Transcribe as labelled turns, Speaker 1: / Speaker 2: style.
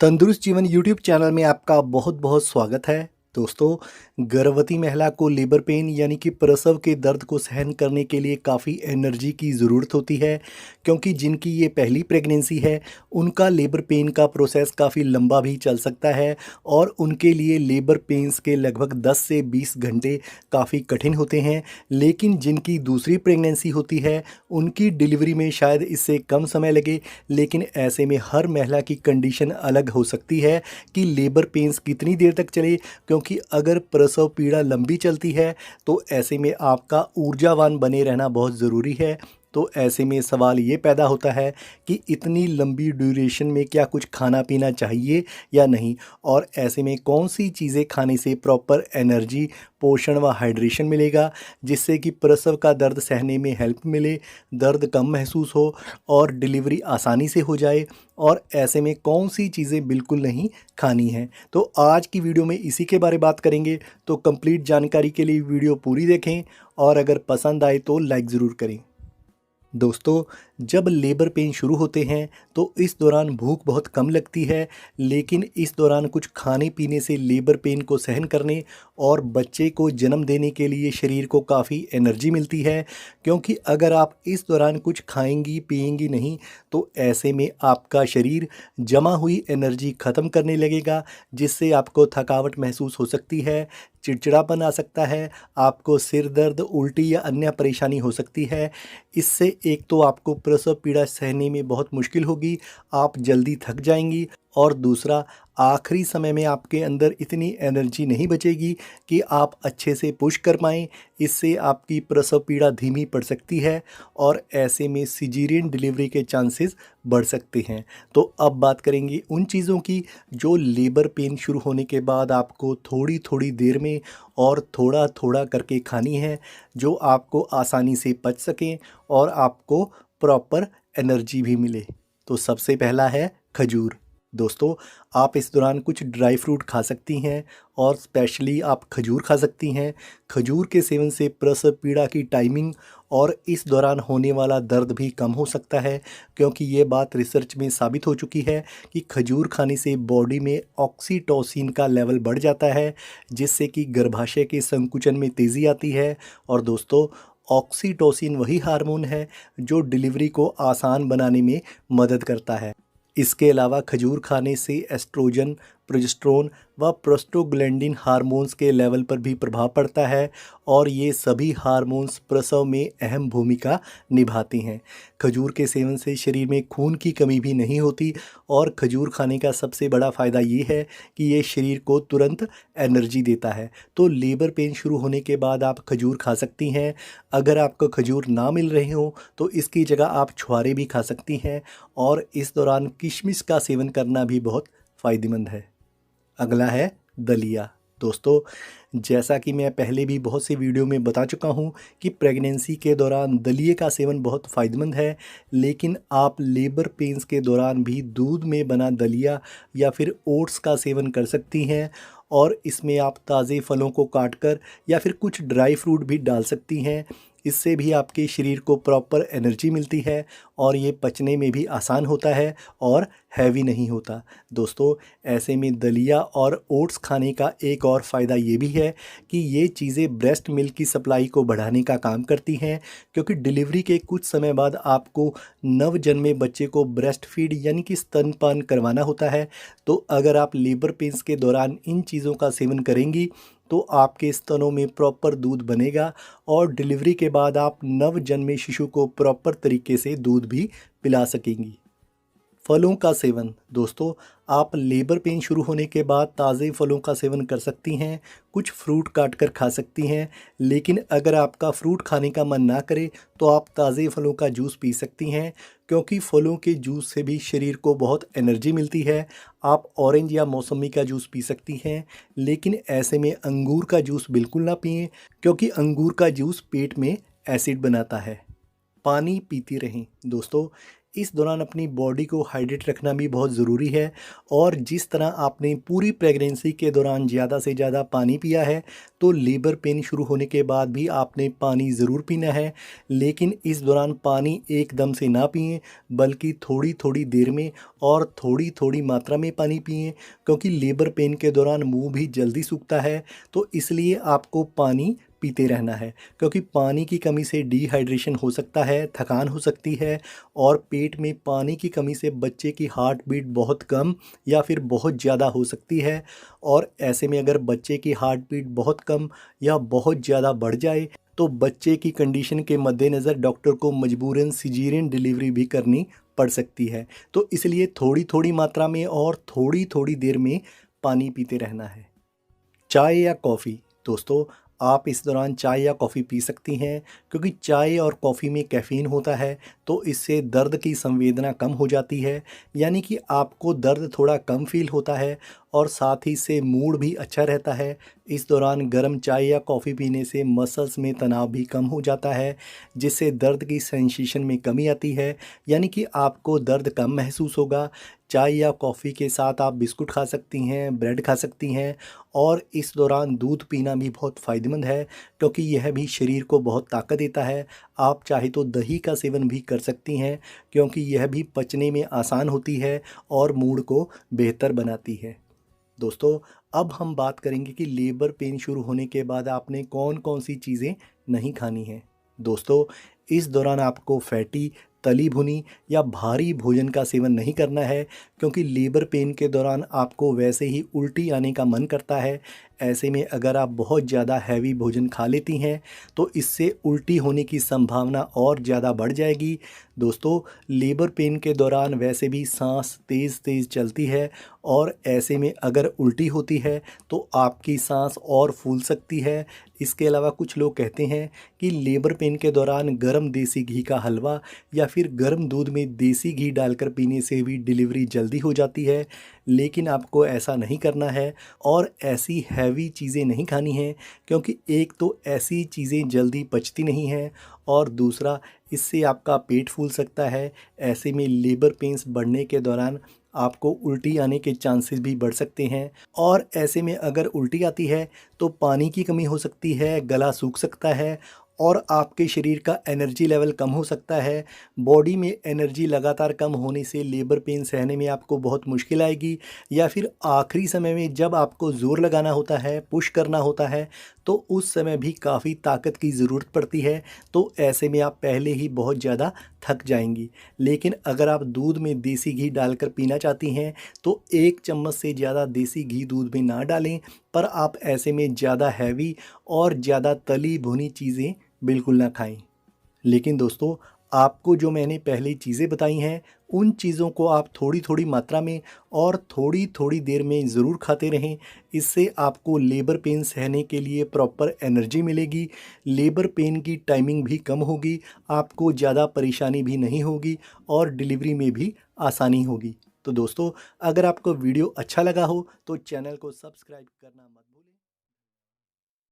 Speaker 1: तंदुरुस्त जीवन YouTube channel में आपका बहुत बहुत स्वागत है। दोस्तों, गर्भवती महिला को लेबर पेन यानी कि प्रसव के दर्द को सहन करने के लिए काफ़ी एनर्जी की ज़रूरत होती है, क्योंकि जिनकी ये पहली प्रेगनेंसी है उनका लेबर पेन का प्रोसेस काफ़ी लंबा भी चल सकता है और उनके लिए लेबर पेन्स के लगभग 10 से 20 घंटे काफ़ी कठिन होते हैं। लेकिन जिनकी दूसरी प्रेगनेंसी होती है उनकी डिलीवरी में शायद इससे कम समय लगे, लेकिन ऐसे में हर महिला की कंडीशन अलग हो सकती है कि लेबर पेन्स कितनी देर तक चले, क्योंकि अगर प्रसव पीड़ा लंबी चलती है तो ऐसे में आपका ऊर्जावान बने रहना बहुत ज़रूरी है। तो ऐसे में सवाल ये पैदा होता है कि इतनी लंबी ड्यूरेशन में क्या कुछ खाना पीना चाहिए या नहीं, और ऐसे में कौन सी चीज़ें खाने से प्रॉपर एनर्जी, पोषण व हाइड्रेशन मिलेगा, जिससे कि प्रसव का दर्द सहने में हेल्प मिले, दर्द कम महसूस हो और डिलीवरी आसानी से हो जाए, और ऐसे में कौन सी चीज़ें बिल्कुल नहीं खानी हैं। तो आज की वीडियो में इसी के बारे बात करेंगे। तो कंप्लीट जानकारी के लिए वीडियो पूरी देखें और अगर पसंद आए तो लाइक ज़रूर करें। दोस्तों, जब लेबर पेन शुरू होते हैं तो इस दौरान भूख बहुत कम लगती है, लेकिन इस दौरान कुछ खाने पीने से लेबर पेन को सहन करने और बच्चे को जन्म देने के लिए शरीर को काफ़ी एनर्जी मिलती है। क्योंकि अगर आप इस दौरान कुछ खाएंगी पिएंगी नहीं तो ऐसे में आपका शरीर जमा हुई एनर्जी ख़त्म करने लगेगा, जिससे आपको थकावट महसूस हो सकती है, चिड़चिड़ापन आ सकता है, आपको सिर दर्द, उल्टी या अन्य परेशानी हो सकती है। इससे एक तो आपको प्रसव पीड़ा सहने में बहुत मुश्किल होगी, आप जल्दी थक जाएंगी, और दूसरा आखिरी समय में आपके अंदर इतनी एनर्जी नहीं बचेगी कि आप अच्छे से पुश कर पाएँ। इससे आपकी प्रसव पीड़ा धीमी पड़ सकती है और ऐसे में सिजेरियन डिलीवरी के चांसेस बढ़ सकते हैं। तो अब बात करेंगे उन चीज़ों की जो लेबर पेन शुरू होने के बाद आपको थोड़ी थोड़ी देर में और थोड़ा थोड़ा करके खानी है, जो आपको आसानी से पच सकें और आपको प्रॉपर एनर्जी भी मिले। तो सबसे पहला है खजूर। दोस्तों, आप इस दौरान कुछ ड्राई फ्रूट खा सकती हैं और स्पेशली आप खजूर खा सकती हैं। खजूर के सेवन से प्रसव पीड़ा की टाइमिंग और इस दौरान होने वाला दर्द भी कम हो सकता है, क्योंकि ये बात रिसर्च में साबित हो चुकी है कि खजूर खाने से बॉडी में ऑक्सीटोसिन का लेवल बढ़ जाता है, जिससे कि गर्भाशय के संकुचन में तेज़ी आती है। और दोस्तों, ऑक्सीटोसिन वही हार्मोन है जो डिलीवरी को आसान बनाने में मदद करता है। इसके अलावा खजूर खाने से एस्ट्रोजन, प्रोजेस्टेरोन व प्रोस्टोग्लैंडिन हार्मोन्स के लेवल पर भी प्रभाव पड़ता है, और ये सभी हार्मोन्स प्रसव में अहम भूमिका निभाती हैं। खजूर के सेवन से शरीर में खून की कमी भी नहीं होती, और खजूर खाने का सबसे बड़ा फ़ायदा ये है कि ये शरीर को तुरंत एनर्जी देता है। तो लेबर पेन शुरू होने के बाद आप खजूर खा सकती हैं। अगर आपको खजूर ना मिल रहे हो तो इसकी जगह आप छुहारे भी खा सकती हैं, और इस दौरान किशमिश का सेवन करना भी बहुत फ़ायदेमंद है। अगला है दलिया। दोस्तों, जैसा कि मैं पहले भी बहुत सी वीडियो में बता चुका हूं कि प्रेगनेंसी के दौरान दलिए का सेवन बहुत फ़ायदेमंद है, लेकिन आप लेबर पेन्स के दौरान भी दूध में बना दलिया या फिर ओट्स का सेवन कर सकती हैं, और इसमें आप ताज़े फलों को काटकर या फिर कुछ ड्राई फ्रूट भी डाल सकती हैं। इससे भी आपके शरीर को प्रॉपर एनर्जी मिलती है और ये पचने में भी आसान होता है और हैवी नहीं होता। दोस्तों, ऐसे में दलिया और ओट्स खाने का एक और फ़ायदा ये भी है कि ये चीज़ें ब्रेस्ट मिल्क की सप्लाई को बढ़ाने का काम करती हैं, क्योंकि डिलीवरी के कुछ समय बाद आपको नवजन्मे बच्चे को ब्रेस्ट फीड यानी कि स्तनपान करवाना होता है। तो अगर आप लेबर पेन्स के दौरान इन चीज़ों का सेवन करेंगी तो आपके स्तनों में प्रॉपर दूध बनेगा, और डिलीवरी के बाद आप नवजन्मे शिशु को प्रॉपर तरीके से दूध भी पिला सकेंगी। फलों का सेवन। दोस्तों, आप लेबर पेन शुरू होने के बाद ताज़े फलों का सेवन कर सकती हैं, कुछ फ्रूट काट कर खा सकती हैं, लेकिन अगर आपका फ्रूट खाने का मन ना करे तो आप ताज़े फलों का जूस पी सकती हैं, क्योंकि फलों के जूस से भी शरीर को बहुत एनर्जी मिलती है। आप ऑरेंज या मौसमी का जूस पी सकती हैं, लेकिन ऐसे में अंगूर का जूस बिल्कुल ना पिएं, क्योंकि अंगूर का जूस पेट में एसिड बनाता है। पानी पीती रहें। दोस्तों, इस दौरान अपनी बॉडी को हाइड्रेट रखना भी बहुत ज़रूरी है। और जिस तरह आपने पूरी प्रेगनेंसी के दौरान ज़्यादा से ज़्यादा पानी पिया है, तो लेबर पेन शुरू होने के बाद भी आपने पानी ज़रूर पीना है। लेकिन इस दौरान पानी एकदम से ना पिएं, बल्कि थोड़ी थोड़ी देर में और थोड़ी थोड़ी मात्रा में पानी पिएं, क्योंकि लेबर पेन के दौरान मुंह भी जल्दी सूखता है। तो इसलिए आपको पानी पीते रहना है, क्योंकि पानी की कमी से डिहाइड्रेशन हो सकता है, थकान हो सकती है। और पेट में पानी की कमी से बच्चे की हार्ट बीट बहुत कम या फिर बहुत ज़्यादा हो सकती है। और ऐसे में अगर बच्चे की हार्ट बीट बहुत कम या बहुत ज़्यादा बढ़ जाए, तो बच्चे की कंडीशन के मद्देनज़र डॉक्टर को मजबूरन सिजेरियन डिलीवरी भी करनी पड़ सकती है। तो इसलिए थोड़ी थोड़ी मात्रा में और थोड़ी थोड़ी देर में पानी पीते रहना है। चाय या कॉफ़ी, दोस्तों आप इस दौरान चाय या कॉफ़ी पी सकती हैं, क्योंकि चाय और कॉफ़ी में कैफ़ीन होता है, तो इससे दर्द की संवेदना कम हो जाती है। यानी कि आपको दर्द थोड़ा कम फील होता है और साथ ही से मूड भी अच्छा रहता है। इस दौरान गर्म चाय या कॉफ़ी पीने से मसल्स में तनाव भी कम हो जाता है, जिससे दर्द की सेंसेशन में कमी आती है। यानी कि आपको दर्द कम महसूस होगा। चाय या कॉफ़ी के साथ आप बिस्कुट खा सकती हैं, ब्रेड खा सकती हैं। और इस दौरान दूध पीना भी बहुत फ़ायदेमंद है, क्योंकि यह भी शरीर को बहुत ताकत देता है। आप चाहे तो दही का सेवन भी कर सकती हैं, क्योंकि यह भी पचने में आसान होती है और मूड को बेहतर बनाती है। दोस्तों, अब हम बात करेंगे कि लेबर पेन शुरू होने के बाद आपने कौन कौन सी चीज़ें नहीं खानी हैं। दोस्तों, इस दौरान आपको फैटी, तली भुनी या भारी भोजन का सेवन नहीं करना है, क्योंकि लेबर पेन के दौरान आपको वैसे ही उल्टी आने का मन करता है। ऐसे में अगर आप बहुत ज़्यादा हैवी भोजन खा लेती हैं, तो इससे उल्टी होने की संभावना और ज़्यादा बढ़ जाएगी। दोस्तों, लेबर पेन के दौरान वैसे भी सांस तेज़ तेज़ चलती है, और ऐसे में अगर उल्टी होती है तो आपकी सांस और फूल सकती है। इसके अलावा कुछ लोग कहते हैं कि लेबर पेन के दौरान गर्म देसी घी का हलवा या फिर गर्म दूध में देसी घी डालकर पीने से भी डिलीवरी जल्दी हो जाती है। लेकिन आपको ऐसा नहीं करना है और ऐसी हैवी चीज़ें नहीं खानी हैं, क्योंकि एक तो ऐसी चीज़ें जल्दी पचती नहीं हैं, और दूसरा इससे आपका पेट फूल सकता है। ऐसे में लेबर पेन्स बढ़ने के दौरान आपको उल्टी आने के चांसेस भी बढ़ सकते हैं। और ऐसे में अगर उल्टी आती है तो पानी की कमी हो सकती है, गला सूख सकता है और आपके शरीर का एनर्जी लेवल कम हो सकता है। बॉडी में एनर्जी लगातार कम होने से लेबर पेन सहने में आपको बहुत मुश्किल आएगी, या फिर आखिरी समय में जब आपको ज़ोर लगाना होता है, पुश करना होता है, तो उस समय भी काफ़ी ताकत की ज़रूरत पड़ती है। तो ऐसे में आप पहले ही बहुत ज़्यादा थक जाएंगी। लेकिन अगर आप दूध में देसी घी डालकर पीना चाहती हैं, तो 1 चम्मच से ज़्यादा देसी घी दूध में ना डालें, पर आप ऐसे में ज़्यादा हैवी और ज़्यादा तली भुनी चीज़ें बिल्कुल ना खाएं। लेकिन दोस्तों, आपको जो मैंने पहले चीज़ें बताई हैं, उन चीज़ों को आप थोड़ी थोड़ी मात्रा में और थोड़ी थोड़ी देर में ज़रूर खाते रहें। इससे आपको लेबर पेन सहने के लिए प्रॉपर एनर्जी मिलेगी, लेबर पेन की टाइमिंग भी कम होगी, आपको ज़्यादा परेशानी भी नहीं होगी और डिलीवरी में भी आसानी होगी। तो दोस्तों, अगर आपको वीडियो अच्छा लगा हो तो चैनल को सब्सक्राइब करना मत भूलिए।